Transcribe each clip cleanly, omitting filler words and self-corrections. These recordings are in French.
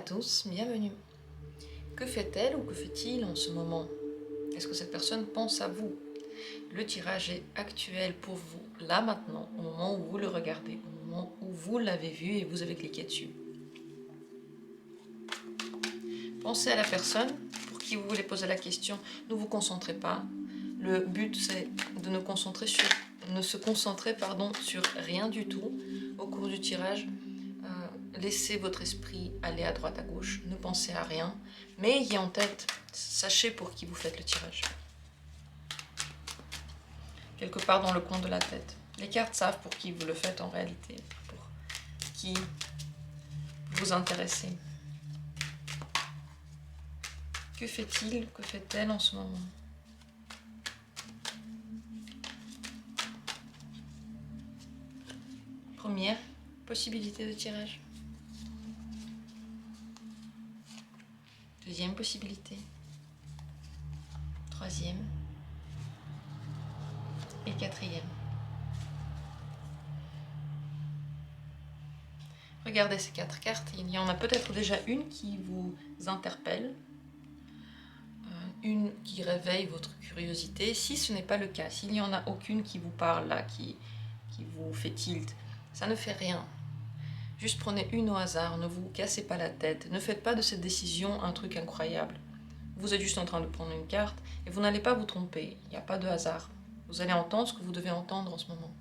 tous, bienvenue. Que fait-elle ou que fait-il en ce moment? Est-ce que cette personne pense à vous? Le tirage est actuel pour vous, là maintenant, au moment où vous le regardez, au moment où vous l'avez vu et vous avez cliqué dessus. Pensez à la personne pour qui vous voulez poser la question. Ne vous concentrez pas. Le but, c'est de ne se concentrer sur rien du tout au cours du tirage. Laissez votre esprit aller à droite à gauche, ne pensez à rien, mais ayez en tête, sachez pour qui vous faites le tirage. Quelque part dans le coin de la tête. Les cartes savent pour qui vous le faites en réalité, pour qui vous intéressez. Que fait-il, que fait-elle en ce moment? Première possibilité de tirage. Deuxième possibilité. Troisième. Et quatrième. Regardez ces 4 cartes, il y en a peut-être déjà une qui vous interpelle, une qui réveille votre curiosité. Si ce n'est pas le cas, s'il n'y en a aucune qui vous parle là, qui vous fait tilt, ça ne fait rien. Juste prenez une au hasard, ne vous cassez pas la tête, ne faites pas de cette décision un truc incroyable. Vous êtes juste en train de prendre une carte et vous n'allez pas vous tromper, il n'y a pas de hasard. Vous allez entendre ce que vous devez entendre en ce moment.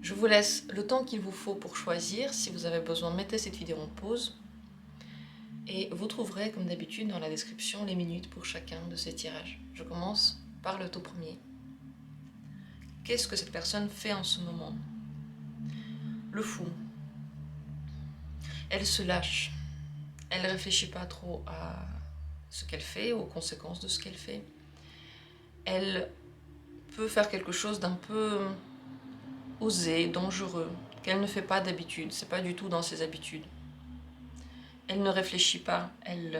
Je vous laisse le temps qu'il vous faut pour choisir. Si vous avez besoin, mettez cette vidéo en pause. Et vous trouverez, comme d'habitude, dans la description, les minutes pour chacun de ces tirages. Je commence par le tout premier. Qu'est-ce que cette personne fait en ce moment? Le fou. Elle se lâche. Elle ne réfléchit pas trop à ce qu'elle fait, aux conséquences de ce qu'elle fait. Elle peut faire quelque chose d'un peu osé, dangereux, qu'elle ne fait pas d'habitude. C'est pas du tout dans ses habitudes. Elle ne réfléchit pas, elle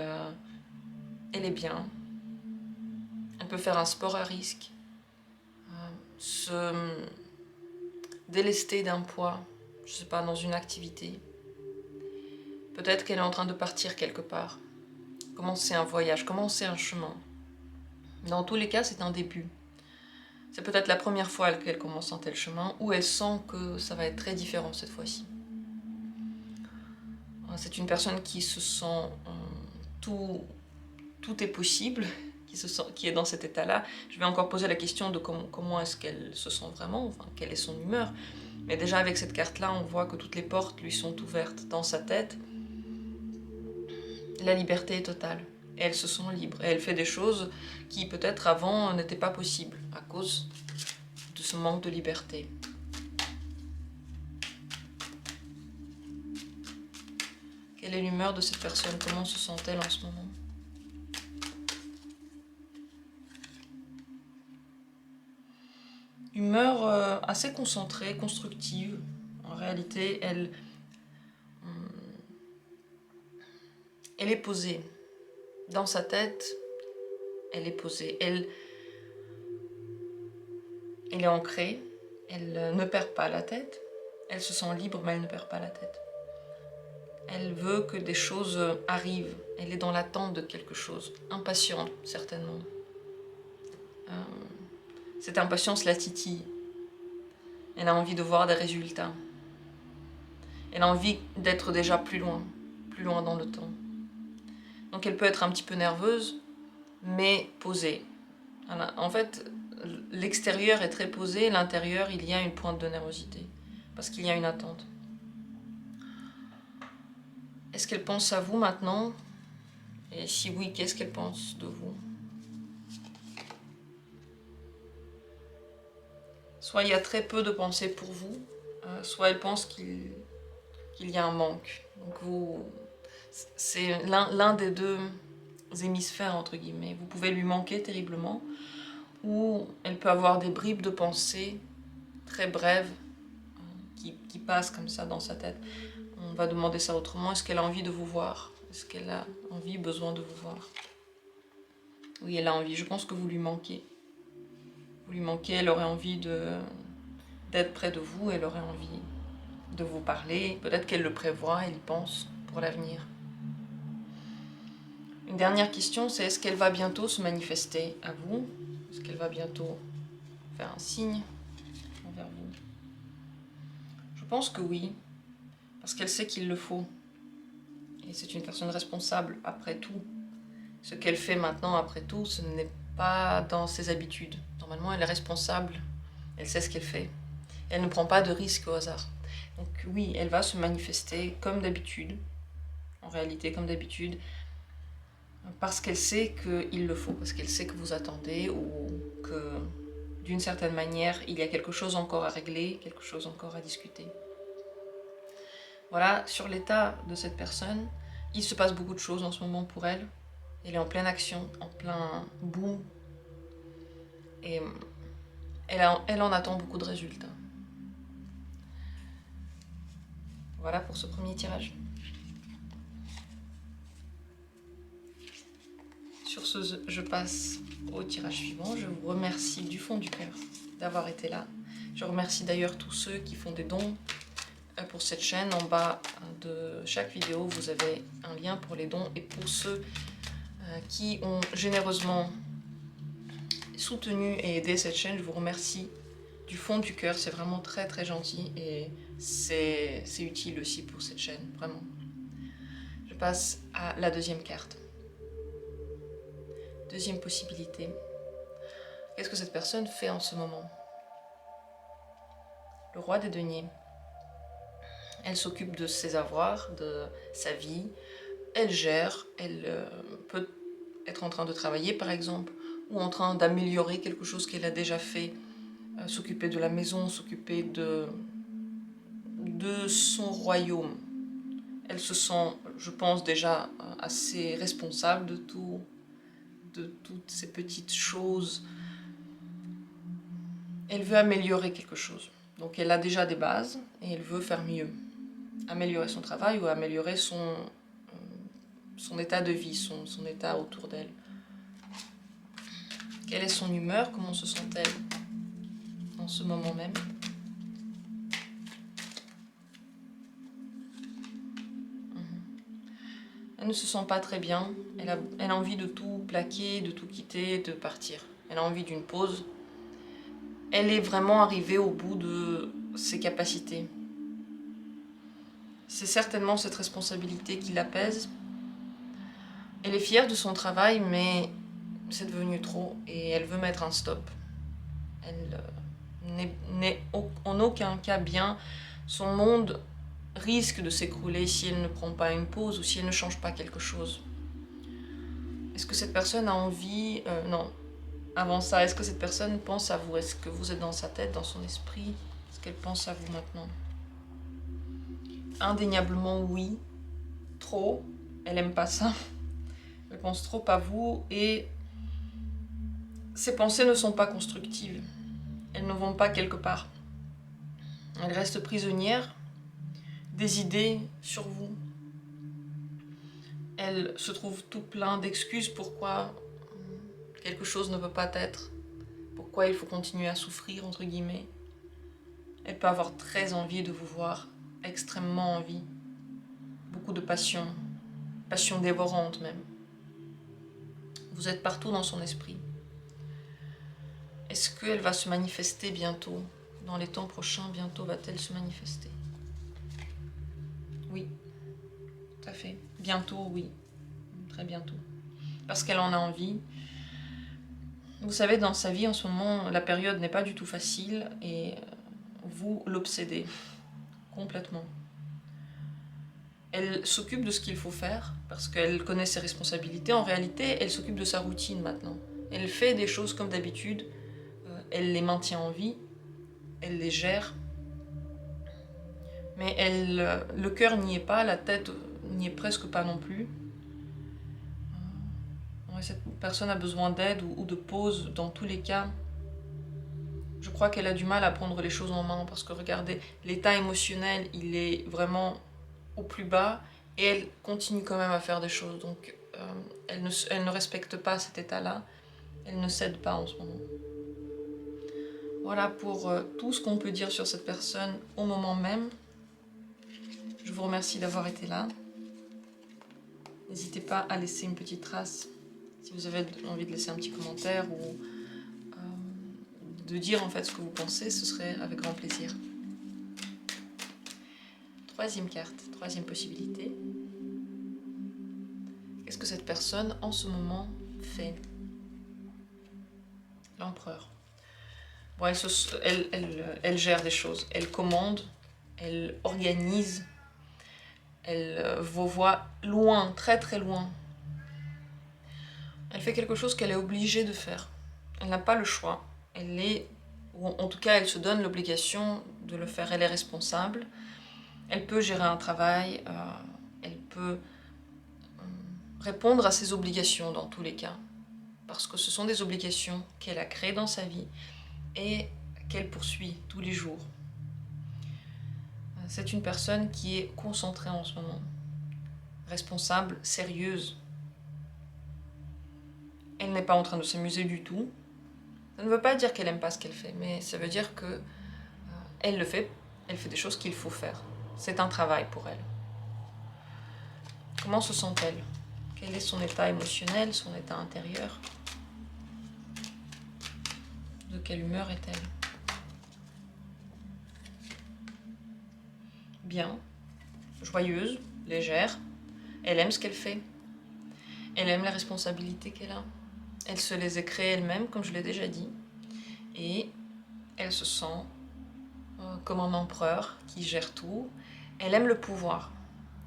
est bien. Elle peut faire un sport à risque, se délester d'un poids, je sais pas, dans une activité. Peut-être qu'elle est en train de partir quelque part, commencer un voyage, commencer un chemin. Dans tous les cas, c'est un début. C'est peut-être la première fois qu'elle commence un tel chemin, ou elle sent que ça va être très différent cette fois-ci. C'est une personne qui se sent tout est possible, qui est dans cet état-là. Je vais encore poser la question de comment est-ce qu'elle se sent vraiment, enfin, quelle est son humeur. Mais déjà avec cette carte-là, on voit que toutes les portes lui sont ouvertes dans sa tête. La liberté est totale. Et elle se sent libre. Et elle fait des choses qui peut-être avant n'étaient pas possibles à cause de ce manque de liberté. Quelle est l'humeur de cette personne? Comment se sent-elle en ce moment? Humeur assez concentrée, constructive. En réalité, elle est posée. Dans sa tête, elle est posée. Elle est ancrée. Elle ne perd pas la tête. Elle se sent libre, mais elle ne perd pas la tête. Elle veut que des choses arrivent. Elle est dans l'attente de quelque chose. Impatiente, certainement. Cette impatience la titille. Elle a envie de voir des résultats. Elle a envie d'être déjà plus loin dans le temps. Donc elle peut être un petit peu nerveuse, mais posée. En fait, l'extérieur est très posé, l'intérieur, il y a une pointe de nervosité, parce qu'il y a une attente. Est-ce qu'elle pense à vous maintenant? Et si oui, qu'est-ce qu'elle pense de vous? Soit il y a très peu de pensées pour vous, soit elle pense qu'il y a un manque. Donc c'est l'un des deux hémisphères, entre guillemets. Vous pouvez lui manquer terriblement, ou elle peut avoir des bribes de pensées très brèves qui passent comme ça dans sa tête. On va demander ça autrement. Est-ce qu'elle a envie de vous voir? Est-ce qu'elle a envie, besoin de vous voir? Oui, elle a envie. Je pense que vous lui manquez. Vous lui manquez, elle aurait envie d'être près de vous, elle aurait envie de vous parler. Peut-être qu'elle le prévoit, elle y pense pour l'avenir. Une dernière question, c'est est-ce qu'elle va bientôt se manifester à vous? Est-ce qu'elle va bientôt faire un signe envers vous? Je pense que oui, parce qu'elle sait qu'il le faut. Et c'est une personne responsable après tout. Ce qu'elle fait maintenant après tout, ce n'est pas dans ses habitudes. Normalement, elle est responsable, elle sait ce qu'elle fait. Elle ne prend pas de risques au hasard. Donc oui, elle va se manifester comme d'habitude, en réalité comme d'habitude, parce qu'elle sait qu'il le faut, parce qu'elle sait que vous attendez ou que d'une certaine manière, il y a quelque chose encore à régler, quelque chose encore à discuter. Voilà, sur l'état de cette personne, il se passe beaucoup de choses en ce moment pour elle. Elle est en pleine action, en plein boom. Et elle en attend beaucoup de résultats. Voilà pour ce premier tirage. Sur ce, je passe au tirage suivant. Je vous remercie du fond du cœur d'avoir été là. Je remercie d'ailleurs tous ceux qui font des dons pour cette chaîne. En bas de chaque vidéo, vous avez un lien pour les dons. Et pour ceux qui ont généreusement soutenu et aidé cette chaîne, je vous remercie du fond du cœur. C'est vraiment très très gentil et c'est utile aussi pour cette chaîne, vraiment. Je passe à la deuxième carte. Deuxième possibilité. Qu'est-ce que cette personne fait en ce moment? Le roi des deniers. Elle s'occupe de ses avoirs, de sa vie. Elle gère, elle peut être en train de travailler par exemple, ou en train d'améliorer quelque chose qu'elle a déjà fait. S'occuper de la maison, s'occuper de son royaume. Elle se sent, je pense, déjà assez responsable de toutes ces petites choses. Elle veut améliorer quelque chose. Donc elle a déjà des bases et elle veut faire mieux. Améliorer son travail ou améliorer son état de vie, son état autour d'elle. Quelle est son humeur? Comment se sent-elle en ce moment même? Elle ne se sent pas très bien. Elle a envie de tout plaquer, de tout quitter, de partir. Elle a envie d'une pause. Elle est vraiment arrivée au bout de ses capacités. C'est certainement cette responsabilité qui la pèse. Elle est fière de son travail, mais c'est devenu trop et elle veut mettre un stop. Elle n'est en aucun cas bien. Son monde risque de s'écrouler si elle ne prend pas une pause ou si elle ne change pas quelque chose. Est-ce que cette personne a envie... non. Avant ça, est-ce que cette personne pense à vous? Est-ce que vous êtes dans sa tête, dans son esprit? Est-ce qu'elle pense à vous maintenant? Indéniablement oui. Trop. Elle aime pas ça. Elle pense trop à vous et ses pensées ne sont pas constructives. Elles ne vont pas quelque part. Elle reste prisonnière des idées sur vous. Elle se trouve tout plein d'excuses pourquoi quelque chose ne peut pas être, pourquoi il faut continuer à souffrir, entre guillemets. Elle peut avoir très envie de vous voir, extrêmement envie. Beaucoup de passion, passion dévorante même. Vous êtes partout dans son esprit. Est-ce qu'elle va se manifester bientôt? Dans les temps prochains, bientôt va-t-elle se manifester? Oui, tout à fait. Bientôt, oui. Très bientôt. Parce qu'elle en a envie. Vous savez, dans sa vie en ce moment, la période n'est pas du tout facile et vous l'obsédez complètement. Elle s'occupe de ce qu'il faut faire parce qu'elle connaît ses responsabilités. En réalité, elle s'occupe de sa routine maintenant. Elle fait des choses comme d'habitude. Elle les maintient en vie. Elle les gère. Mais le cœur n'y est pas, la tête n'y est presque pas non plus. Cette personne a besoin d'aide ou de pause dans tous les cas. Je crois qu'elle a du mal à prendre les choses en main parce que regardez, l'état émotionnel, il est vraiment au plus bas et elle continue quand même à faire des choses. Donc elle ne respecte pas cet état-là, elle ne cède pas en ce moment. Voilà pour tout ce qu'on peut dire sur cette personne au moment même. vous remercie d'avoir été là. N'hésitez pas à laisser une petite trace. Si vous avez envie de laisser un petit commentaire ou de dire en fait ce que vous pensez, ce serait avec grand plaisir. Troisième carte, troisième possibilité. Qu'est-ce que cette personne en ce moment fait? L'empereur. Bon, elle gère des choses, elle commande, elle organise, elle vous voit loin, très très loin. Elle fait quelque chose qu'elle est obligée de faire. Elle n'a pas le choix. Elle est, ou en tout cas, elle se donne l'obligation de le faire. Elle est responsable. Elle peut gérer un travail. Elle peut répondre à ses obligations dans tous les cas. Parce que ce sont des obligations qu'elle a créées dans sa vie et qu'elle poursuit tous les jours. C'est une personne qui est concentrée en ce moment. Responsable, sérieuse. Elle n'est pas en train de s'amuser du tout. Ça ne veut pas dire qu'elle n'aime pas ce qu'elle fait, mais ça veut dire que elle le fait. Elle fait des choses qu'il faut faire. C'est un travail pour elle. Comment se sent-elle? Quel est son état émotionnel, son état intérieur? De quelle humeur est-elle? Bien, joyeuse, légère. Elle aime ce qu'elle fait. Elle aime les responsabilités qu'elle a. Elle se les a créées elle-même, comme je l'ai déjà dit. Et elle se sent comme un empereur qui gère tout. Elle aime le pouvoir.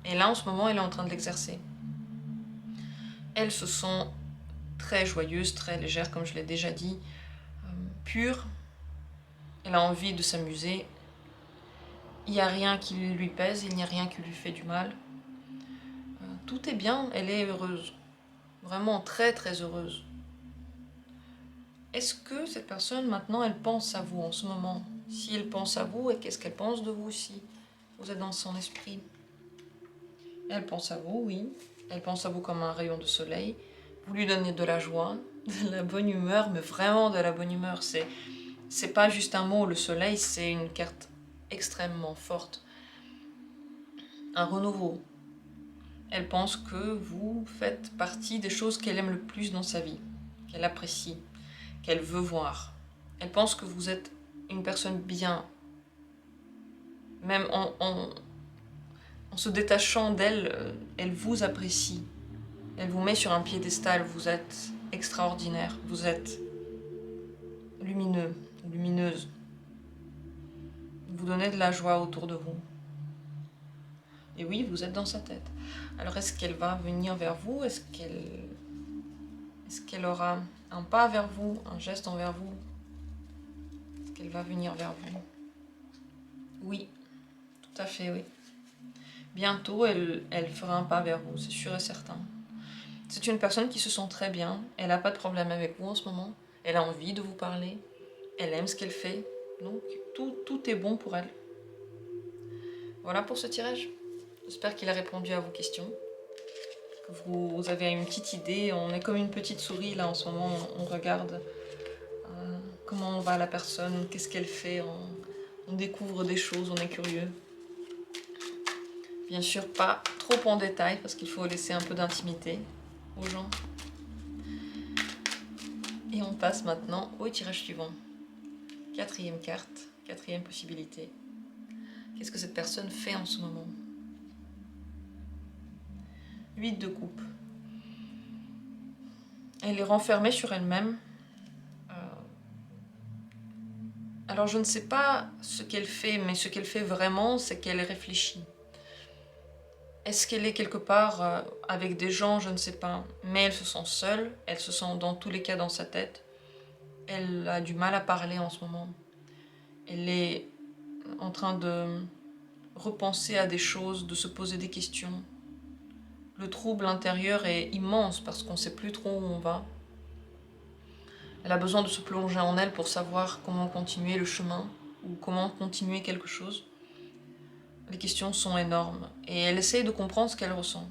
Et là, en ce moment, elle est en train de l'exercer. Elle se sent très joyeuse, très légère, comme je l'ai déjà dit, pure. Elle a envie de s'amuser. Il n'y a rien qui lui pèse, il n'y a rien qui lui fait du mal. Tout est bien, elle est heureuse. Vraiment très très heureuse. Est-ce que cette personne, maintenant, elle pense à vous en ce moment? Si elle pense à vous, et qu'est-ce qu'elle pense de vous si vous êtes dans son esprit? Elle pense à vous, oui. Elle pense à vous comme un rayon de soleil. Vous lui donnez de la joie, de la bonne humeur, mais vraiment de la bonne humeur. C'est pas juste un mot, le soleil, c'est une carte extrêmement forte. Un renouveau. Elle pense que vous faites partie des choses qu'elle aime le plus dans sa vie, qu'elle apprécie, qu'elle veut voir. Elle pense que vous êtes une personne bien. Même en se détachant d'elle, elle vous apprécie. Elle vous met sur un piédestal. Vous êtes extraordinaire. Vous êtes lumineux, lumineuse. Vous donnez de la joie autour de vous. Et oui, vous êtes dans sa tête. Alors est-ce qu'elle va venir vers vous? Est-ce qu'elle aura un pas vers vous, un geste envers vous? Est-ce qu'elle va venir vers vous? Oui, tout à fait, oui. Bientôt, elle fera un pas vers vous, c'est sûr et certain. C'est une personne qui se sent très bien, elle n'a pas de problème avec vous en ce moment, elle a envie de vous parler, elle aime ce qu'elle fait, donc tout est bon pour elle. Voilà pour ce tirage. J'espère qu'il a répondu à vos questions, que vous avez une petite idée. On est comme une petite souris là en ce moment, on regarde comment va la personne, qu'est-ce qu'elle fait, on découvre des choses, on est curieux. Bien sûr, pas trop en détail parce qu'il faut laisser un peu d'intimité aux gens. Et on passe maintenant au tirage suivant. Quatrième carte, quatrième possibilité. Qu'est-ce que cette personne fait en ce moment? 8 de coupe. Elle est renfermée sur elle-même. Alors je ne sais pas ce qu'elle fait, mais ce qu'elle fait vraiment, c'est qu'elle réfléchit. Est-ce qu'elle est quelque part avec des gens? Je ne sais pas. Mais elle se sent seule, elle se sent dans tous les cas dans sa tête. Elle a du mal à parler en ce moment. Elle est en train de repenser à des choses, de se poser des questions. Le trouble intérieur est immense parce qu'on ne sait plus trop où on va. Elle a besoin de se plonger en elle pour savoir comment continuer le chemin ou comment continuer quelque chose. Les questions sont énormes et elle essaie de comprendre ce qu'elle ressent.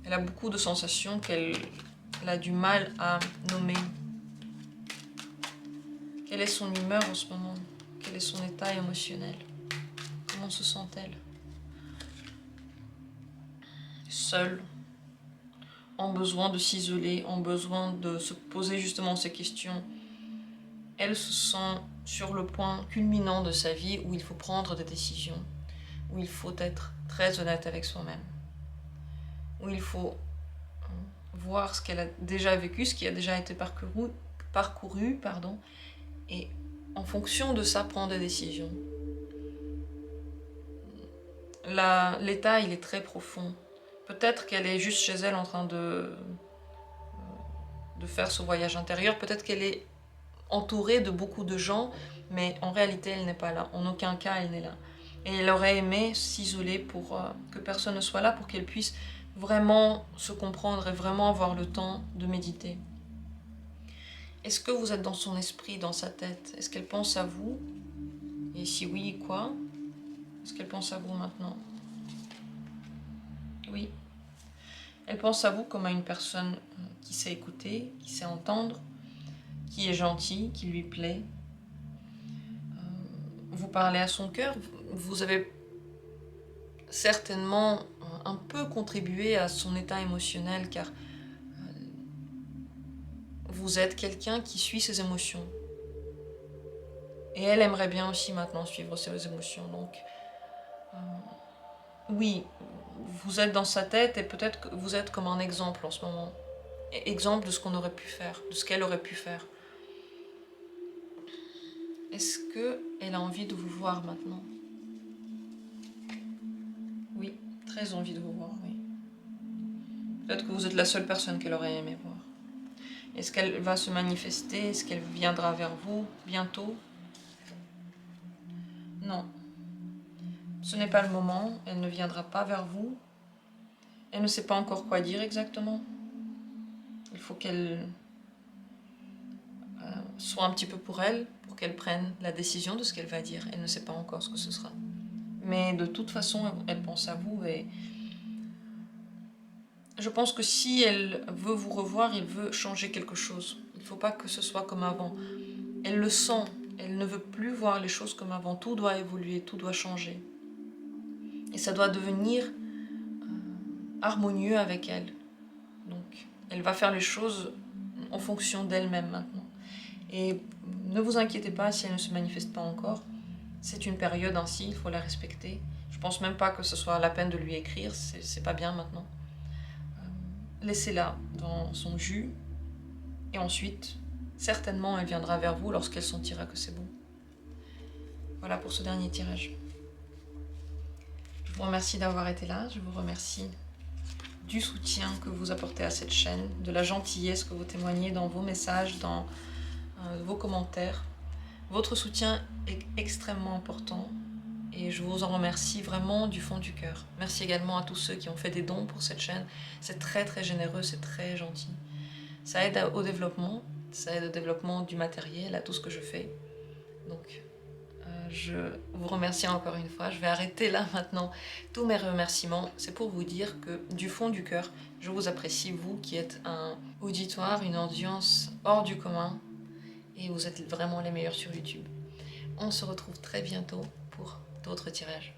Elle a beaucoup de sensations qu'elle a du mal à nommer. Quelle est son humeur en ce moment? Quel est son état émotionnel? Comment se sent-elle? seuls, ont besoin de s'isoler, ont besoin de se poser justement ces questions. Elle se sent sur le point culminant de sa vie où il faut prendre des décisions, où il faut être très honnête avec soi-même, où il faut voir ce qu'elle a déjà vécu, ce qui a déjà été parcouru, et en fonction de ça, prendre des décisions. L'état, il est très profond. Peut-être qu'elle est juste chez elle en train de faire ce voyage intérieur. Peut-être qu'elle est entourée de beaucoup de gens, mais en réalité, elle n'est pas là. En aucun cas, elle n'est là. Et elle aurait aimé s'isoler pour que personne ne soit là, pour qu'elle puisse vraiment se comprendre et vraiment avoir le temps de méditer. Est-ce que vous êtes dans son esprit, dans sa tête? Est-ce qu'elle pense à vous? Et si oui, quoi? Est-ce qu'elle pense à vous maintenant? Oui. Elle pense à vous comme à une personne qui sait écouter, qui sait entendre, qui est gentille, qui lui plaît. Vous parlez à son cœur, vous avez certainement un peu contribué à son état émotionnel, car vous êtes quelqu'un qui suit ses émotions. Et elle aimerait bien aussi maintenant suivre ses émotions. Donc, oui, vous êtes dans sa tête et peut-être que vous êtes comme un exemple en ce moment. Exemple de ce qu'on aurait pu faire, de ce qu'elle aurait pu faire. Est-ce qu'elle a envie de vous voir maintenant? Oui, très envie de vous voir, oui. Peut-être que vous êtes la seule personne qu'elle aurait aimé voir. Est-ce qu'elle va se manifester? Est-ce qu'elle viendra vers vous bientôt? Non. Ce n'est pas le moment, elle ne viendra pas vers vous. Elle ne sait pas encore quoi dire exactement. Il faut qu'elle soit un petit peu pour elle, pour qu'elle prenne la décision de ce qu'elle va dire. Elle ne sait pas encore ce que ce sera. Mais de toute façon, elle pense à vous et je pense que si elle veut vous revoir, il veut changer quelque chose. Il ne faut pas que ce soit comme avant. Elle le sent, elle ne veut plus voir les choses comme avant. Tout doit évoluer, tout doit changer. Et ça doit devenir harmonieux avec elle. Donc, elle va faire les choses en fonction d'elle-même maintenant. Et ne vous inquiétez pas si elle ne se manifeste pas encore. C'est une période ainsi, il faut la respecter. Je pense même pas que ce soit la peine de lui écrire, c'est pas bien maintenant. Laissez-la dans son jus. Et ensuite, certainement, elle viendra vers vous lorsqu'elle sentira que c'est bon. Voilà pour ce dernier tirage. Je vous remercie d'avoir été là. Je vous remercie du soutien que vous apportez à cette chaîne, de la gentillesse que vous témoignez dans vos messages, dans vos commentaires. Votre soutien est extrêmement important et je vous en remercie vraiment du fond du cœur. Merci également à tous ceux qui ont fait des dons pour cette chaîne. C'est très très généreux, c'est très gentil. Ça aide au développement, ça aide au développement du matériel, à tout ce que je fais. Donc, je vous remercie encore une fois. Je vais arrêter là maintenant tous mes remerciements. C'est pour vous dire que du fond du cœur, je vous apprécie, vous qui êtes un auditoire, une audience hors du commun. Et vous êtes vraiment les meilleurs sur YouTube. On se retrouve très bientôt pour d'autres tirages.